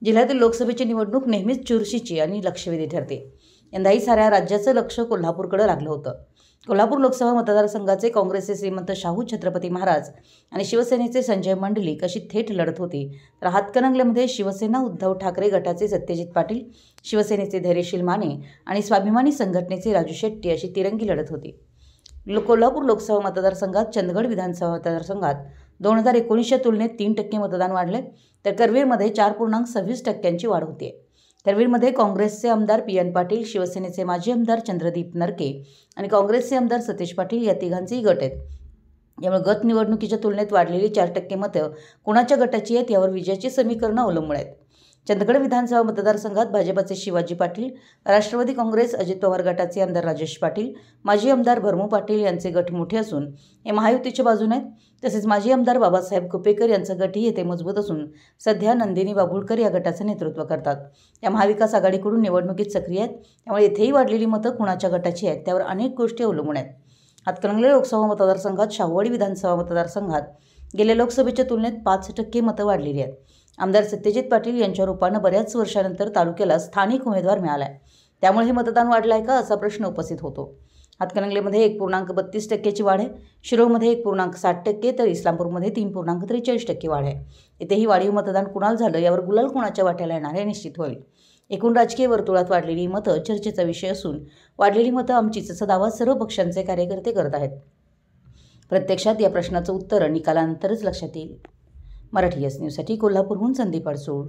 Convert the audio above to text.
जिल्ह्यातील लोकसभेची निवडणूक नेहमीच चुरशीची आणि लक्षवेधी ठरते। यंदाही साऱ्या राज्याचं लक्ष कोल्हापूरकडे लागलं होतं। कोल्हापूर लोकसभा मतदारसंघाचे काँग्रेसचे श्रीमंत शाहू छत्रपती महाराज आणि शिवसेनेचे संजय मंडलिक अशी थेट लढत होती, तर हातकणंगलेमध्ये शिवसेना उद्धव ठाकरे गटाचे सत्यजित पाटील, शिवसेनेचे धैर्यशील माने आणि स्वाभिमानी संघटनेचे राजू शेट्टी अशी तिरंगी लढत होती। कोल्हापूर लोकसभा मतदारसंघात चंदगड विधानसभा मतदारसंघात 2019च्या तुलनेत 3% मतदान वाढले, तर करवीरमध्ये 4.26% वाढ होती। करवीरमध्ये काँग्रेसचे आमदार पी.एन. पाटील, शिवसेनेचे माजी आमदार चंद्रदीप नरके आणि काँग्रेसचे आमदार सतीश पाटील या तिघांचेही गट आहेत। यामुळे गत निवडणुकीच्या तुलनेत वाढलेली 4% मतं कोणाच्या गटाची आहेत यावर विजयाची समीकरणं अवलंबून आहेत। चंदगड विधानसभा मतदारसंघात भाजपचे शिवाजी पाटील, राष्ट्रवादी काँग्रेस अजित पवार गटाचे आमदार राजेश पाटील, माजी आमदार भरमू पाटील यांचे गट मोठे असून हे महायुतीच्या बाजूने आहेत। तसेच माजी आमदार बाबासाहेब कुपेकर यांचा गटही येथे मजबूत असून सध्या नंदिनी बाबुळकर या गटाचे नेतृत्व करतात। त्या महाविकास आघाडीकडून निवडणुकीत सक्रिय आहेत, त्यामुळे येथेही वाढलेली मतं कुणाच्या गटाची आहेत त्यावर अनेक गोष्टी अवलंबून आहेत। हातकणंगले लोकसभा मतदारसंघात शाहूवाडी विधानसभा मतदारसंघात गेल्या लोकसभेच्या तुलनेत 5% मतं वाढलेली आहेत। आमदार सत्यजित पाटील यांच्या रूपानं बऱ्याच वर्षानंतर तालुक्याला स्थानिक उमेदवार मिळाला आहे, त्यामुळे हे मतदान वाढलं आहे का असा प्रश्न उपस्थित होतो। हातकणंगलेमध्ये 1.32%ची वाढ आहे, शिरोळमध्ये 1.60%, तर इस्लामपूरमध्ये 3.43% वाढ आहे। इथेही वाढीव मतदान कुणाला झालं यावर गुलाल कुणाच्या वाट्याला येणार हे निश्चित होईल। एकूण राजकीय वर्तुळात वाढलेली मतं चर्चेचा विषय असून वाढलेली मतं आमचीच असा दावा सर्व पक्षांचे कार्यकर्ते करत आहेत। प्रत्यक्षात या प्रश्नाचं उत्तर निकालानंतरच लक्षात येईल। मराठी एस न्यूजसाठी कोल्हापूरहून संदीप अडसूळ।